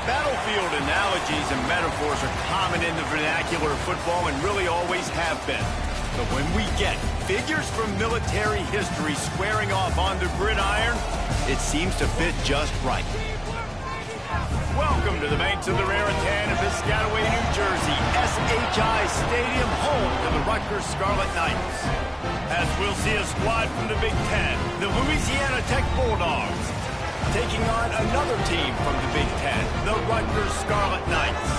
Battlefield analogies and metaphors are common in the vernacular of football and really always have been. But when we get figures from military history squaring off on the gridiron, it seems to fit just right. Welcome to the banks of the Raritan in Piscataway, New Jersey, SHI Stadium, home to the Rutgers Scarlet Knights. As we'll see a squad from the Big Ten, the Louisiana Tech Bulldogs, taking on another team from the Big Ten, the Rutgers Scarlet Knights.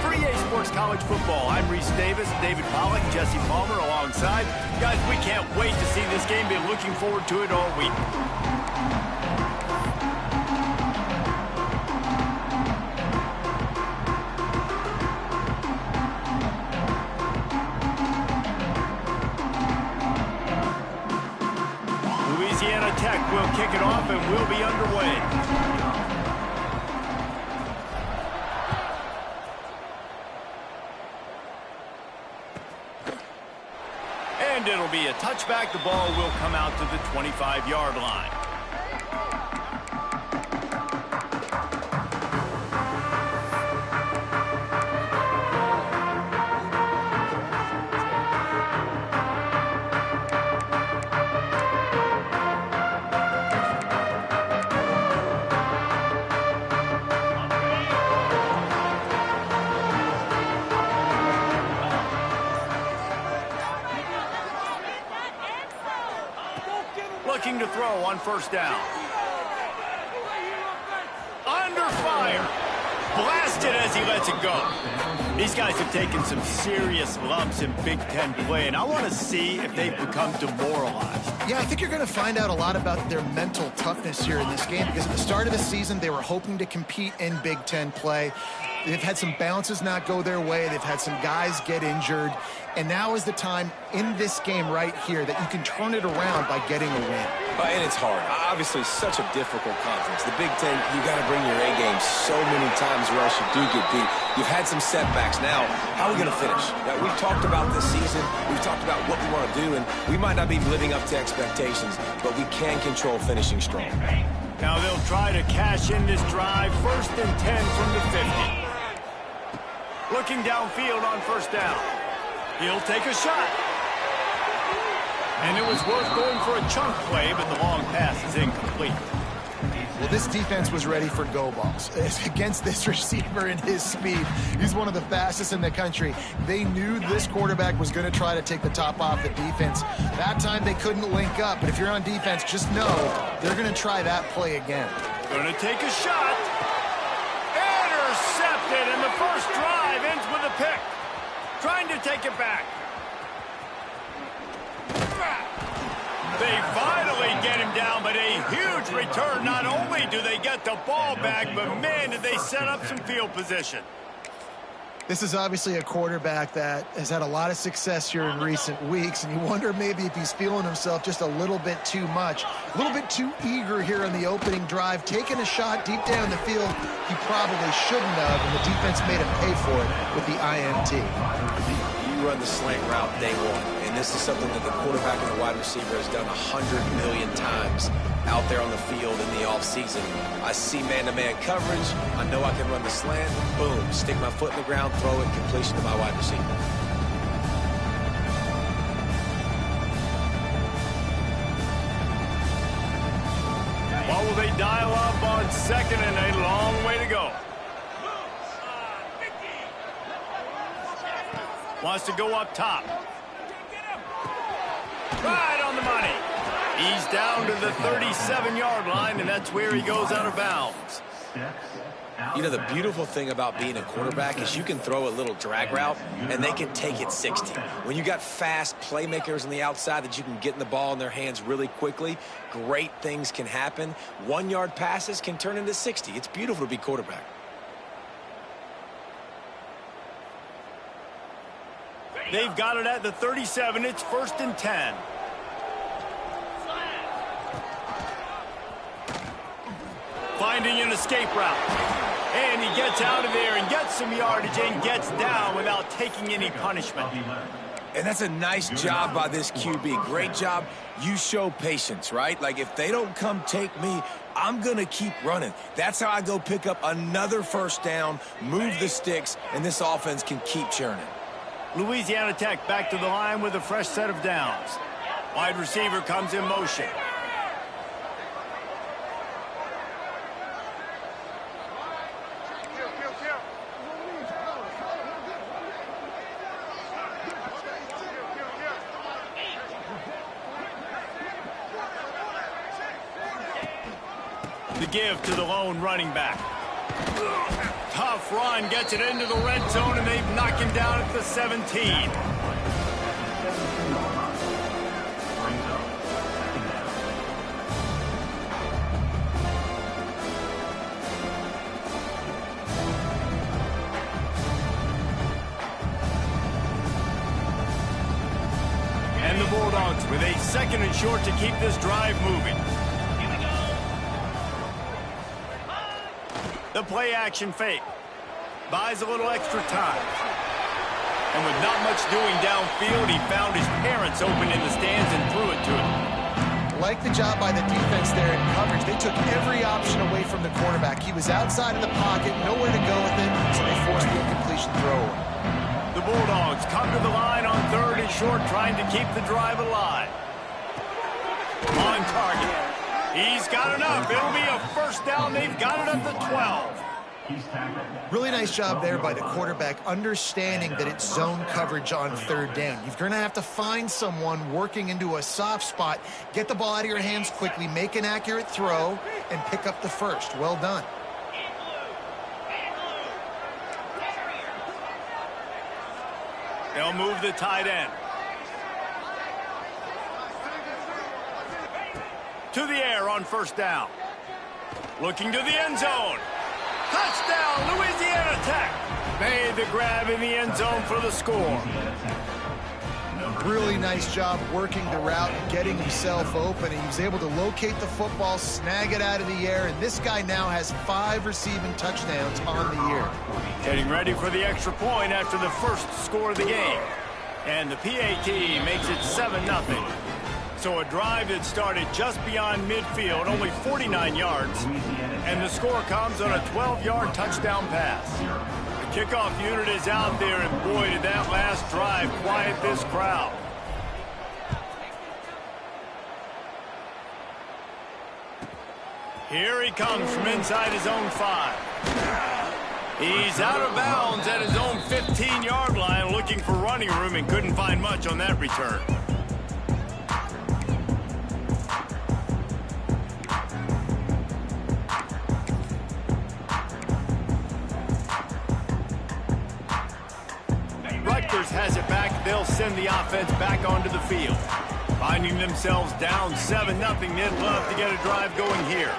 For EA Sports College Football, I'm Reese Davis, David Pollack, Jesse Palmer alongside. Guys, we can't wait to see this game. Been looking forward to it all week. Louisiana Tech will kick it off and we'll be underway. And it'll be a touchback. The ball will come out to the 25-yard line. Looking to throw on first down. Under fire. Blasted as he lets it go. These guys have taken some serious lumps in Big Ten play, and I want to see if they've become demoralized. Yeah, I think you're going to find out a lot about their mental toughness here in this game, because at the start of the season, they were hoping to compete in Big Ten play. They've had some bounces not go their way. They've had some guys get injured. And now is the time in this game right here that you can turn it around by getting a win. And it's hard. Obviously, such a difficult conference. The Big Ten, you got to bring your A game so many times or else you do get beat. You've had some setbacks. Now, how are we going to finish? Now, we've talked about this season. We've talked about what we want to do, and we might not be living up to expectations, but we can control finishing strong. Now they'll try to cash in this drive. 1st and 10 from the 50. Looking downfield on first down. He'll take a shot. And it was worth going for a chunk play, but the long pass is incomplete. Well, this defense was ready for go balls. Against this receiver and his speed, he's one of the fastest in the country. They knew this quarterback was going to try to take the top off the defense. That time they couldn't link up, but if you're on defense, just know they're going to try that play again. Going to take a shot. Intercepted, and the first drive ends with a pick. Trying to take it back. They finally get him down, but a huge return. Not only do they get the ball back, but man, did they set up some field position. This is obviously a quarterback that has had a lot of success here in recent weeks, and you wonder maybe if he's feeling himself just a little bit too much, a little bit too eager here in the opening drive, taking a shot deep down the field he probably shouldn't have, and the defense made him pay for it with the INT. You run the slant route day one, and this is something that the quarterback and the wide receiver has done 100 million times out there on the field in the offseason. I see man-to-man coverage. I know I can run the slant. Boom, stick my foot in the ground, throw it, completion to my wide receiver. What will they dial up on second, and a long way to go? Wants to go up top. Right on the money. He's down to the 37-yard line, and that's where he goes out of bounds. You know, the beautiful thing about being a quarterback is you can throw a little drag route, and they can take it 60. When you got fast playmakers on the outside that you can get in the ball in their hands really quickly, great things can happen. 1-yard passes can turn into 60. It's beautiful to be quarterback. They've got it at the 37. It's 1st and 10. Finding an escape route. And he gets out of there and gets some yardage and gets down without taking any punishment. And that's a nice job by this QB. Great job. You show patience, right? Like, if they don't come take me, I'm going to keep running. That's how I go pick up another first down, move the sticks, and this offense can keep churning. Louisiana Tech back to the line with a fresh set of downs. Wide receiver comes in motion. The give to the lone running back. Tough run, gets it into the red zone, and they've knocked him down at the 17. And the Bulldogs with a 2nd and short to keep this drive moving. The play action fake. Buys a little extra time. And with not much doing downfield, he found his parents open in the stands and threw it to him. Like the job by the defense there in coverage. They took every option away from the quarterback. He was outside of the pocket, nowhere to go with it, so they forced the incompletion throw. The Bulldogs come to the line on 3rd and short, trying to keep the drive alive. On target. He's got enough. It'll be a first down. They've got it at the 12. Really nice job there by the quarterback, understanding that it's zone coverage on 3rd down. You're going to have to find someone working into a soft spot, get the ball out of your hands quickly, make an accurate throw, and pick up the first. Well done. They'll move the tight end. To the air on 1st down. Looking to the end zone. Touchdown, Louisiana Tech. Made the grab in the end zone for the score. Really nice job working the route and getting himself open. He was able to locate the football, snag it out of the air, and this guy now has 5 receiving touchdowns on the year. Getting ready for the extra point after the first score of the game. And the PAT makes it 7-0. So a drive that started just beyond midfield, only 49 yards, and the score comes on a 12-yard touchdown pass. The kickoff unit is out there, and boy, did that last drive quiet this crowd. Here he comes from inside his own 5. He's out of bounds at his own 15-yard line, looking for running room, and couldn't find much on that return. Rutgers has it back. They'll send the offense back onto the field. Finding themselves down 7-0, they'd love to get a drive going here.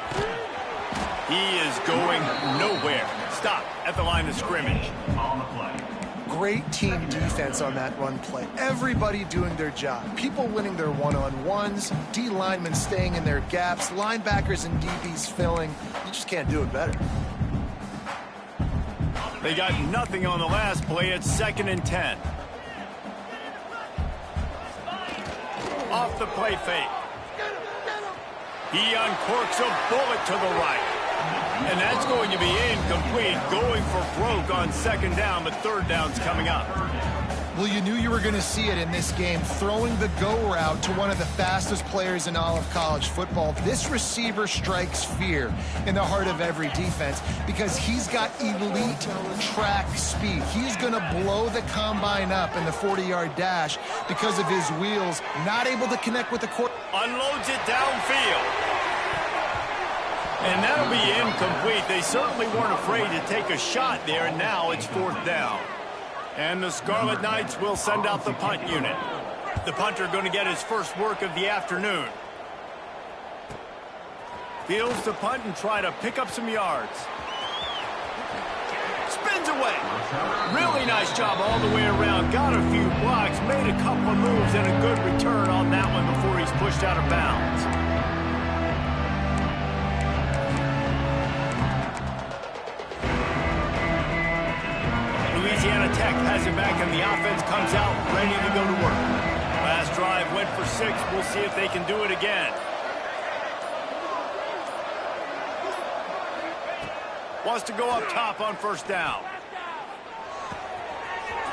He is going nowhere. Stop at the line of scrimmage. Great team defense on that run play. Everybody doing their job. People winning their one-on-ones, D linemen staying in their gaps, linebackers and DBs filling. You just can't do it better. They got nothing on the last play. It's 2nd and 10. Off the play fake. He uncorks a bullet to the right. And that's going to be incomplete. Going for broke on 2nd down, but 3rd down's coming up. Well, you knew you were going to see it in this game, throwing the go route to one of the fastest players in all of college football. This receiver strikes fear in the heart of every defense because he's got elite track speed. He's going to blow the combine up in the 40-yard dash because of his wheels, not able to connect with the court. Unloads it downfield. And that'll be incomplete. They certainly weren't afraid to take a shot there, and now it's 4th down. And the Scarlet Knights will send out the punt unit. The punter going to get his first work of the afternoon. Fields the punt and try to pick up some yards. Spins away. Really nice job all the way around. Got a few blocks, made a couple of moves, and a good return on that one before he's pushed out of bounds. Louisiana Louisiana Tech has it back, and the offense comes out ready to go to work. Last drive went for 6. We'll see if they can do it again. Wants to go up top on first down.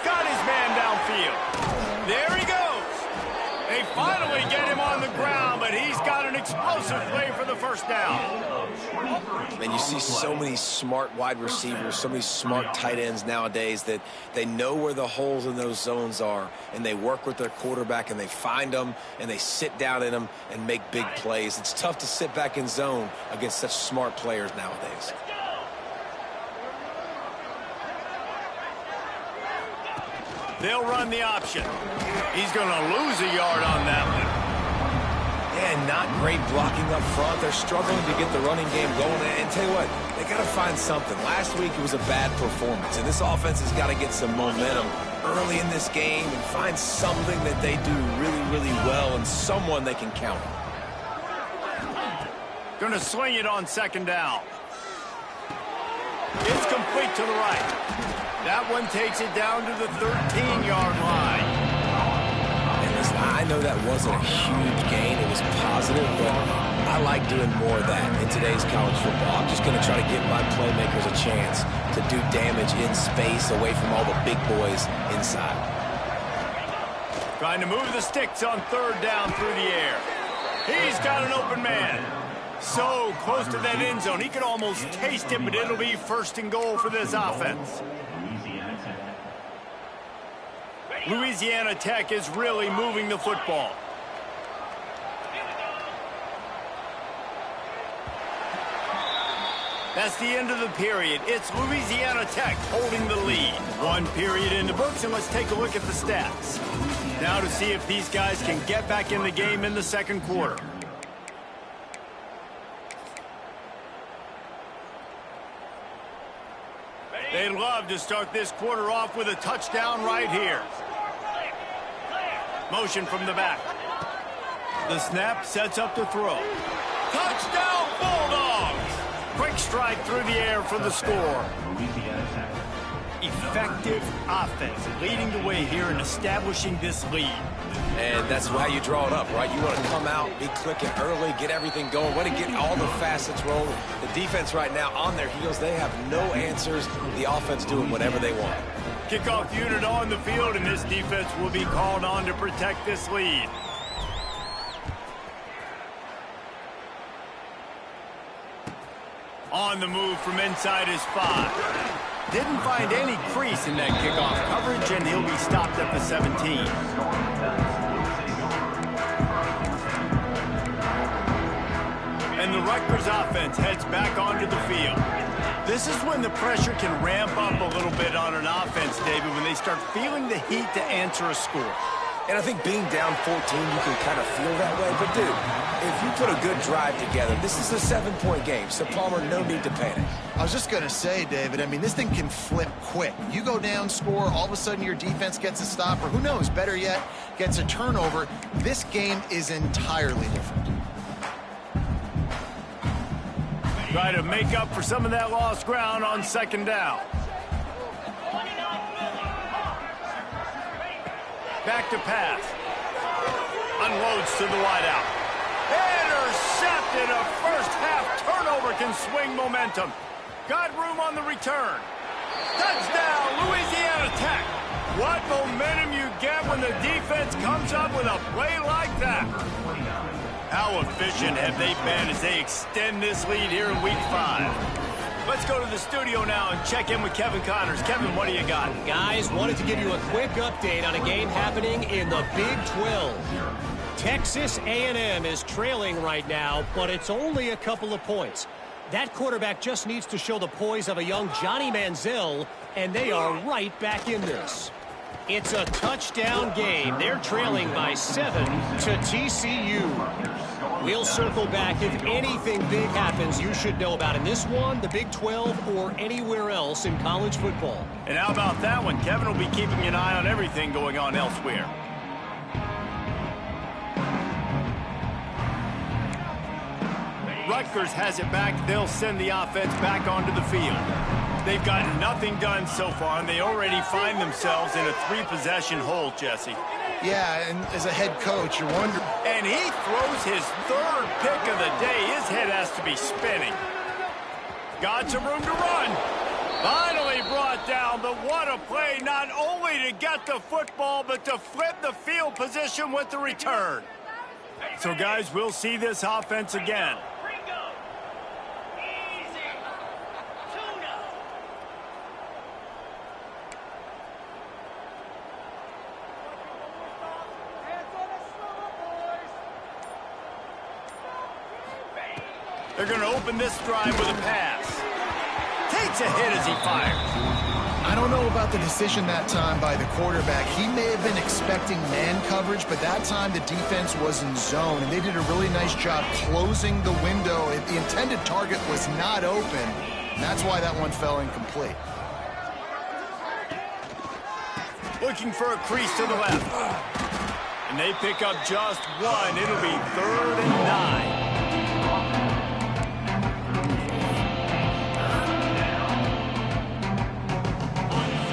Got his man downfield. There he goes. They finally get him on the ground, but he's got an explosive play for the first down. And you see so many smart wide receivers, so many smart tight ends nowadays that they know where the holes in those zones are, and they work with their quarterback, and they find them, and they sit down in them and make big plays. It's tough to sit back in zone against such smart players nowadays. They'll run the option. He's going to lose a yard on that one. Yeah, not great blocking up front. They're struggling to get the running game going. And tell you what, they got to find something. Last week it was a bad performance, and this offense has got to get some momentum early in this game and find something that they do really, really well and someone they can count on. Going to swing it on second down. It's complete to the right. That one takes it down to the 13-yard line. And listen, I know that wasn't a huge gain. It was positive, but I like doing more of that in today's college football. I'm just going to try to give my playmakers a chance to do damage in space away from all the big boys inside. Trying to move the sticks on third down through the air. He's got an open man. So close to that end zone. He could almost taste it, but it'll be first and goal for this offense. Louisiana Tech is really moving the football. That's the end of the period. It's Louisiana Tech holding the lead. 1 period in the books, and let's take a look at the stats. Now to see if these guys can get back in the game in the second quarter. They'd love to start this quarter off with a touchdown right here. Motion from the back. The snap sets up the throw. Touchdown, Bulldogs! Quick strike through the air for the score. Effective offense leading the way here and establishing this lead. And that's why you draw it up, right? You want to come out, be clicking early, get everything going, want to get all the facets rolling. The defense right now on their heels, they have no answers. The offense doing whatever they want. Kickoff unit on the field, and this defense will be called on to protect this lead. On the move from inside his 5. Didn't find any crease in that kickoff coverage, and he'll be stopped at the 17. And the Rutgers offense heads back onto the field. This is when the pressure can ramp up a little bit on an offense, David, when they start feeling the heat to answer a score. And I think being down 14, you can kind of feel that way. But, dude, if you put a good drive together, this is a 7-point game. So, Palmer, no need to panic. I was just going to say, David, I mean, this thing can flip quick. You go down, score, all of a sudden your defense gets a stop, or who knows, better yet, gets a turnover. This game is entirely different. Try to make up for some of that lost ground on second down. Back to pass. Unloads to the wideout. Intercepted. A first-half turnover can swing momentum. Got room on the return. Touchdown, Louisiana Tech. What momentum you get when the defense comes up with a play like that. How efficient have they been as they extend this lead here in Week 5? Let's go to the studio now and check in with Kevin Connors. Kevin, what do you got? Guys, wanted to give you a quick update on a game happening in the Big 12. Texas A&M is trailing right now, but it's only a couple of points. That quarterback just needs to show the poise of a young Johnny Manziel, and they are right back in this. It's a touchdown game. They're trailing by 7 to TCU. We'll circle back. If anything big happens, you should know about in this one, the Big 12, or anywhere else in college football. And how about that one? Kevin will be keeping an eye on everything going on elsewhere. Rutgers has it back. They'll send the offense back onto the field. They've gotten nothing done so far, and they already find themselves in a 3-possession hole, Jesse. Yeah, and as a head coach, you're wondering. And he throws his 3rd pick of the day. His head has to be spinning. Got some room to run. Finally brought down, but what a play, not only to get the football, but to flip the field position with the return. So, guys, we'll see this offense again. They're going to open this drive with a pass. Takes a hit as he fires. I don't know about the decision that time by the quarterback. He may have been expecting man coverage, but that time the defense was in zone, and they did a really nice job closing the window. The intended target was not open. That's why that one fell incomplete. Looking for a crease to the left. And they pick up just one. It'll be 3rd and 9.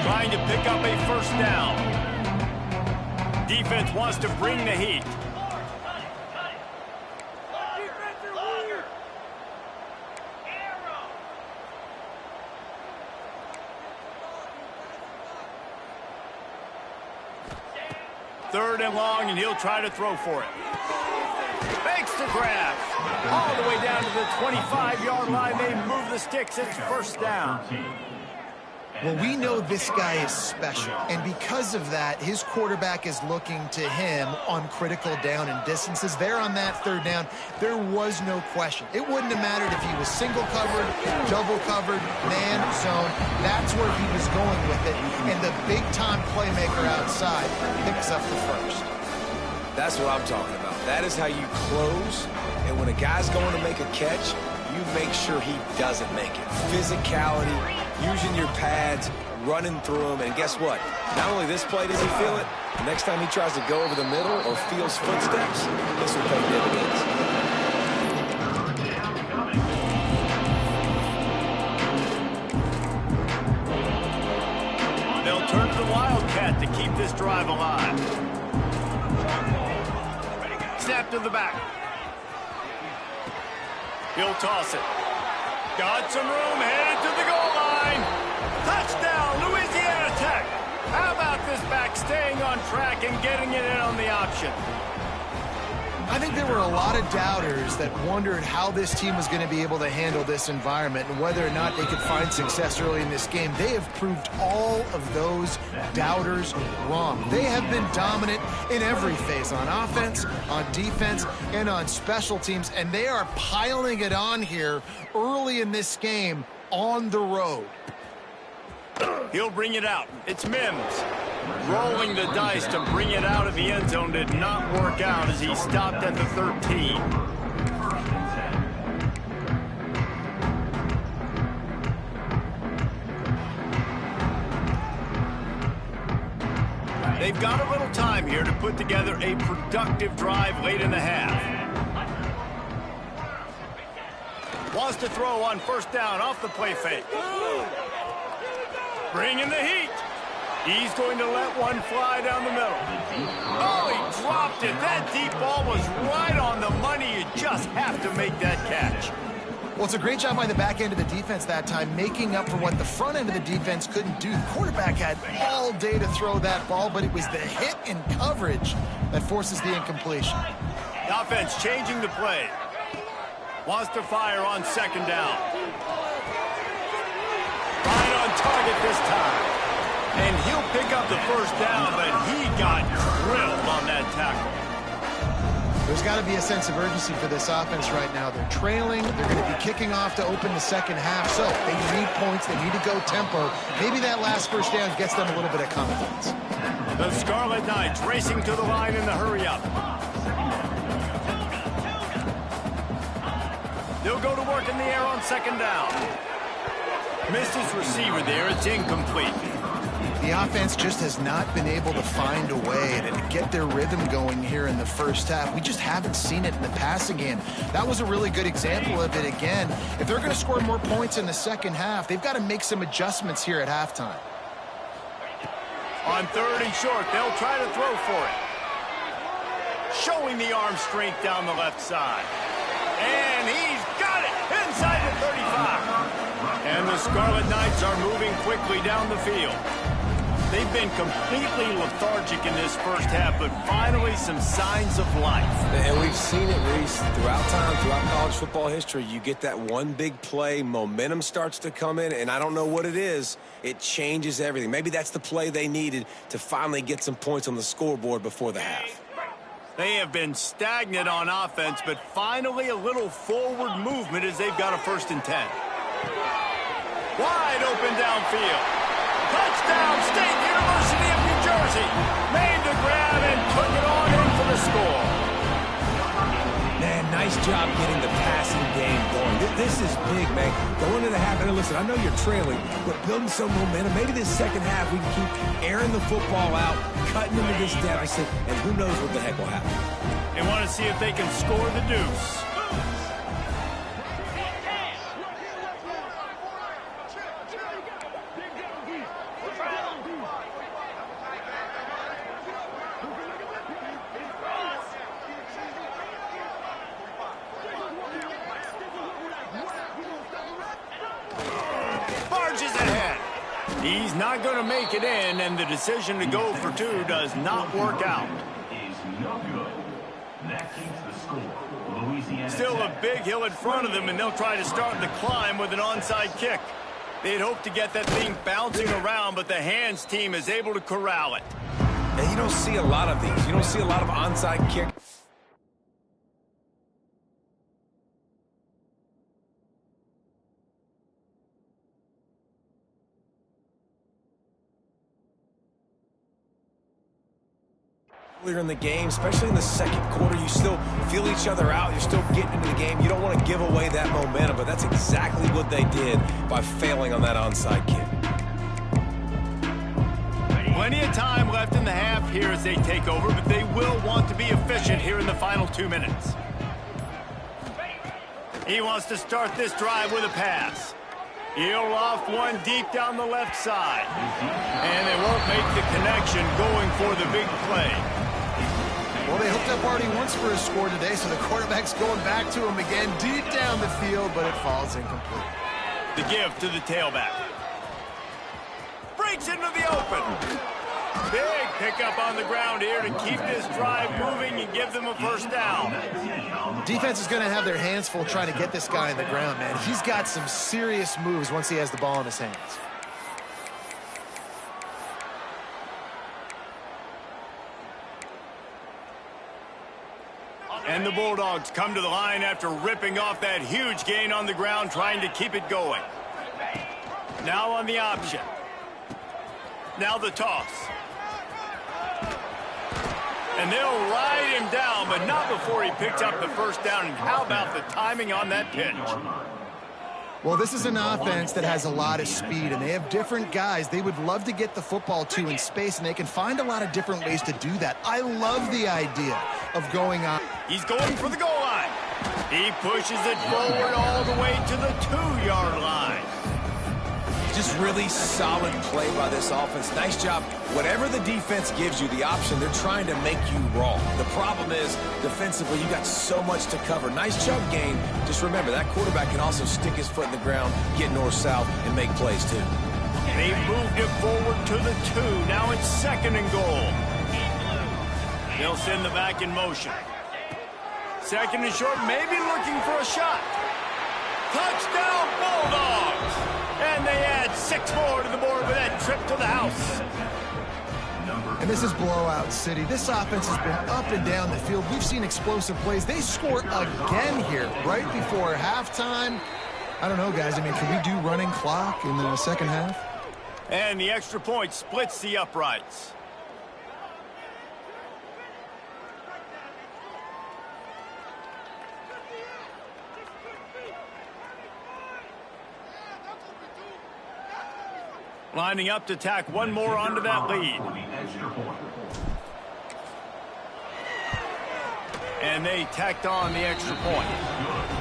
Trying to pick up a 1st down. Defense wants to bring the heat. Third and long, and he'll try to throw for it. Makes the grab. All the way down to the 25-yard line. They move the sticks. It's 1st down. Well, we know this guy is special, and because of that, his quarterback is looking to him on critical down and distances. There on that 3rd down, there was no question. It wouldn't have mattered if he was single covered, double covered, man, zone. That's where he was going with it, and the big-time playmaker outside picks up the 1st. That's what I'm talking about. That is how you close, and when a guy's going to make a catch, you make sure he doesn't make it. Physicality, using your pads, running through them, and guess what? Not only this play does he feel it, the next time he tries to go over the middle or feels footsteps, this will pay dividends. They'll turn to the Wildcat to keep this drive alive. Snap to the back. He'll toss it. Got some room, headed to the goal line. Touchdown, Louisiana Tech. How about this back staying on track and getting it in on the option? I think there were a lot of doubters that wondered how this team was going to be able to handle this environment and whether or not they could find success early in this game. They have proved all of those doubters wrong. They have been dominant in every phase, on offense, on defense, and on special teams, and they are piling it on here early in this game on the road. He'll bring it out. It's Mims. Rolling the dice to bring it out of the end zone did not work out as he stopped at the 13. They've got a little time here to put together a productive drive late in the half. Wants to throw on 1st down off the play fake. Bringing the heat. He's going to let one fly down the middle. Oh, he dropped it. That deep ball was right on the money. You just have to make that catch. Well, it's a great job by the back end of the defense that time, making up for what the front end of the defense couldn't do. The quarterback had all day to throw that ball, but it was the hit and coverage that forces the incompletion. The offense changing the play. Wants to fire on 2nd down. Right on target this time. And he'll pick up the 1st down, but he got drilled on that tackle. There's got to be a sense of urgency for this offense right now. They're trailing. They're going to be kicking off to open the 2nd half. So they need points. They need to go tempo. Maybe that last 1st down gets them a little bit of confidence. The Scarlet Knights racing to the line in the hurry-up. They'll go to work in the air on 2nd down. Missed his receiver there. It's incomplete. The offense just has not been able to find a way to get their rhythm going here in the first half. We just haven't seen it in the passing game. That was a really good example of it again. If they're going to score more points in the second half, they've got to make some adjustments here at halftime. On 3rd and short, they'll try to throw for it. Showing the arm strength down the left side. And he's got it inside the 35. And the Scarlet Knights are moving quickly down the field. They've been completely lethargic in this first half, but finally some signs of life. And we've seen it, Reese, throughout time, throughout college football history. You get that one big play, momentum starts to come in, and I don't know what it is. It changes everything. Maybe that's the play they needed to finally get some points on the scoreboard before the half. They have been stagnant on offense, but finally a little forward movement as they've got a 1st and 10. Wide open downfield. Touchdown, State University of New Jersey. Made the grab and took it on in for the score. Man, nice job getting the passing game going. This is big, man. Going into the half, and listen, I know you're trailing, but building some momentum. Maybe this second half we can keep airing the football out, cutting into this deficit, and who knows what the heck will happen. They want to see if they can score the deuce. He's not going to make it in, and the decision to go for 2 does not work out. Still a big hill in front of them, and they'll try to start the climb with an onside kick. They'd hope to get that thing bouncing around, but the hands team is able to corral it. And you don't see a lot of these. You don't see a lot of onside kicks. Earlier in the game, especially in the second quarter, you still feel each other out. You're still getting into the game. You don't want to give away that momentum, but that's exactly what they did by failing on that onside kick. Plenty of time left in the half here as they take over, but they will want to be efficient here in the final 2 minutes. He wants to start this drive with a pass. He'll loft one deep down the left side. And they won't make the connection going for the big play. Well, they hooked up already once for a score today, so the quarterback's going back to him again deep down the field, but it falls incomplete. The give to the tailback. Breaks into the open. Big pickup on the ground here to keep this drive moving and give them a 1st down. Defense is going to have their hands full trying to get this guy on the ground, man. He's got some serious moves once he has the ball in his hands. And the Bulldogs come to the line after ripping off that huge gain on the ground, trying to keep it going. Now on the option. Now the toss. And they'll ride him down, but not before he picked up the 1st down. And how about the timing on that pitch? Well, this is an offense that has a lot of speed, and they have different guys they would love to get the football to in space, and they can find a lot of different ways to do that. I love the idea of going on. He's going for the goal line. He pushes it forward all the way to the 2-yard line. Just really solid play by this offense. Nice job. Whatever the defense gives you, the option, they're trying to make you wrong. The problem is, defensively, you got so much to cover. Nice jump gain. Just remember, that quarterback can also stick his foot in the ground, get north-south, and make plays, too. They moved it forward to the 2. Now it's 2nd and goal. They'll send the back in motion. 2nd and short, maybe looking for a shot. Touchdown, Bulldogs! And they add 6 more to the board with that trip to the house. And this is blowout city. This offense has been up and down the field. We've seen explosive plays. They score again here right before halftime. I don't know, guys. I mean, can we do running clock in the second half? And the extra point splits the uprights. Lining up to tack one more onto that lead. And they tacked on the extra point.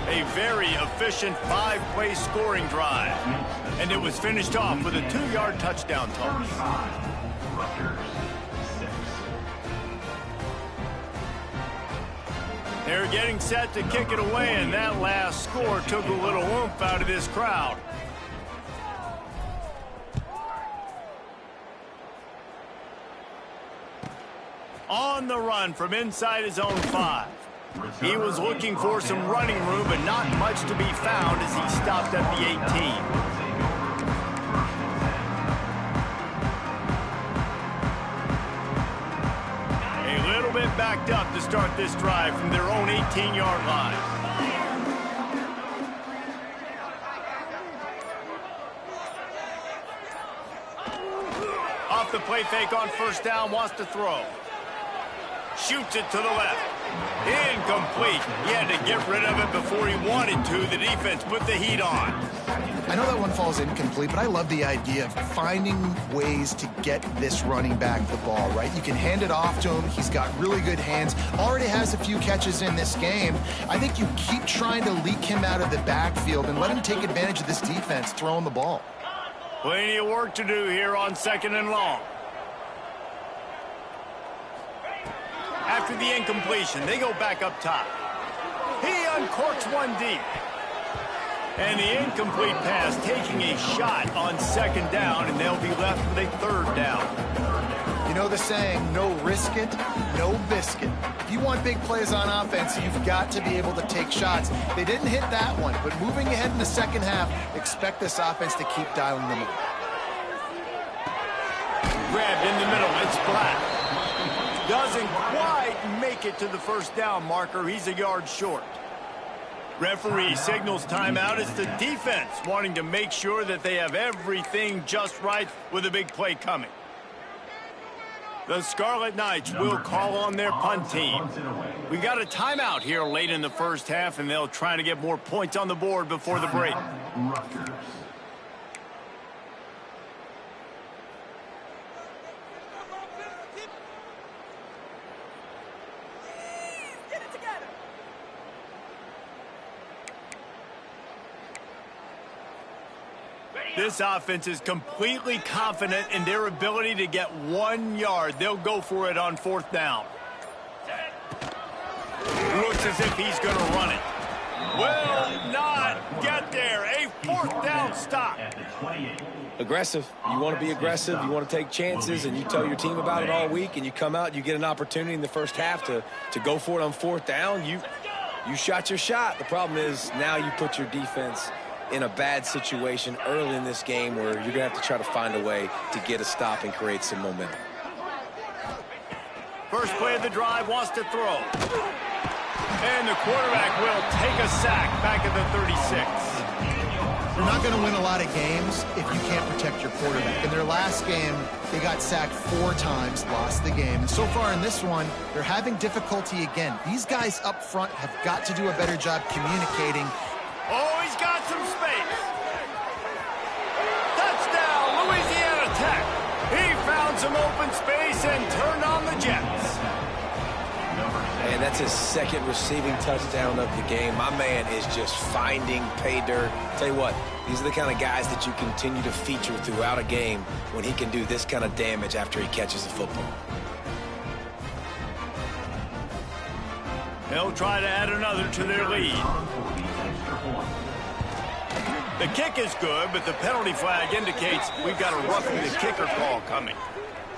A very efficient 5-play scoring drive. And it was finished off with a 2-yard touchdown toss. They're getting set to kick it away, and that last score took a little oomph out of this crowd. On the run from inside his own 5. He was looking for some running room, but not much to be found as he stopped at the 18. Bit backed up to start this drive from their own 18-yard line. Off the play fake on first down, wants to throw. Shoots it to the left. Incomplete. He had to get rid of it before he wanted to. The defense put the heat on. I know that one falls incomplete, but I love the idea of finding ways to get this running back the ball, right? You can hand it off to him. He's got really good hands. Already has a few catches in this game. I think you keep trying to leak him out of the backfield and let him take advantage of this defense throwing the ball. Plenty of work to do here on 2nd and long. After the incompletion, they go back up top. He uncorks one deep. And the incomplete pass taking a shot on 2nd down, and they'll be left with a 3rd down. You know the saying, no risk it, no biscuit. If you want big plays on offense, you've got to be able to take shots. They didn't hit that one, but moving ahead in the second half, expect this offense to keep dialing them up. Grabbed in the middle, it's Black. Doesn't quite make it to the first down marker. He's a yard short. Referee signals timeout. It's the defense wanting to make sure that they have everything just right with a big play coming. The Scarlet Knights will call on their punt team. We got a timeout here late in the first half, and they'll try to get more points on the board before the break. Rutgers. This offense is completely confident in their ability to get 1 yard. They'll go for it on 4th down. Looks as if he's going to run it. Will not get there. A 4th down stop. Aggressive. You want to be aggressive. You want to take chances, and you tell your team about it all week, and you come out, you get an opportunity in the first half to go for it on 4th down. You shot your shot. The problem is now you put your defense in a bad situation early in this game where you're going to have to try to find a way to get a stop and create some momentum. First play of the drive, wants to throw. And the quarterback will take a sack back at the 36. You're not going to win a lot of games if you can't protect your quarterback. In their last game, they got sacked 4 times, lost the game. And so far in this one, they're having difficulty again. These guys up front have got to do a better job communicating. Oh, he's got some space. Touchdown, Louisiana Tech. He found some open space and turned on the Jets. And that's his 2nd receiving touchdown of the game. My man is just finding pay dirt. Tell you what, these are the kind of guys that you continue to feature throughout a game when he can do this kind of damage after he catches the football. They'll try to add another to their lead. The kick is good, but the penalty flag indicates we've got a roughing the kicker call coming.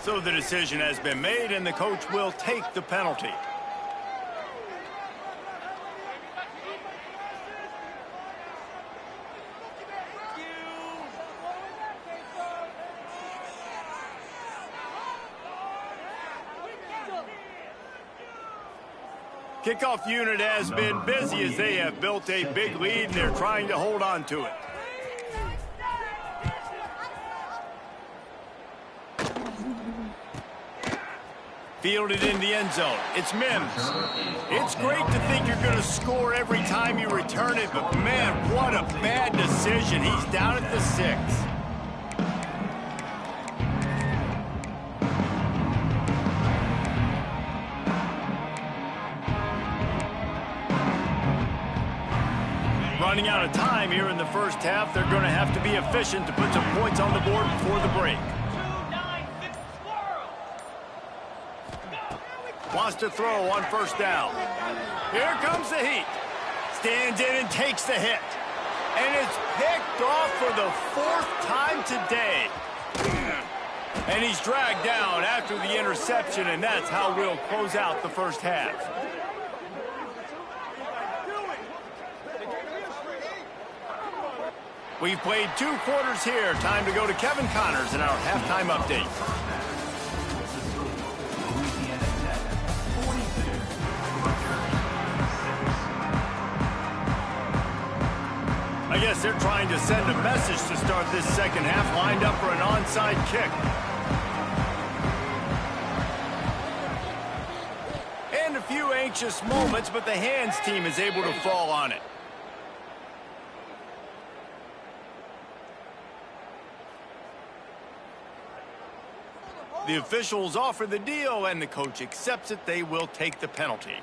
So the decision has been made, and the coach will take the penalty. Kickoff unit has been busy as they have built a big lead, and they're trying to hold on to it. Fielded in the end zone. It's Mims. It's great to think you're going to score every time you return it, but man, what a bad decision. He's down at the 6. Running out of time here in the first half, they're going to have to be efficient to put some points on the board before the break. Wants to throw on first down. Here comes the heat. Stands in and takes the hit. And it's picked off for the 4th time today. And he's dragged down after the interception, and that's how we'll close out the first half. We've played 2 quarters here. Time to go to Kevin Connors in our halftime update. I guess they're trying to send a message to start this second half, lined up for an onside kick. And a few anxious moments, but the hands team is able to fall on it. The officials offer the deal, and the coach accepts it. They will take the penalty.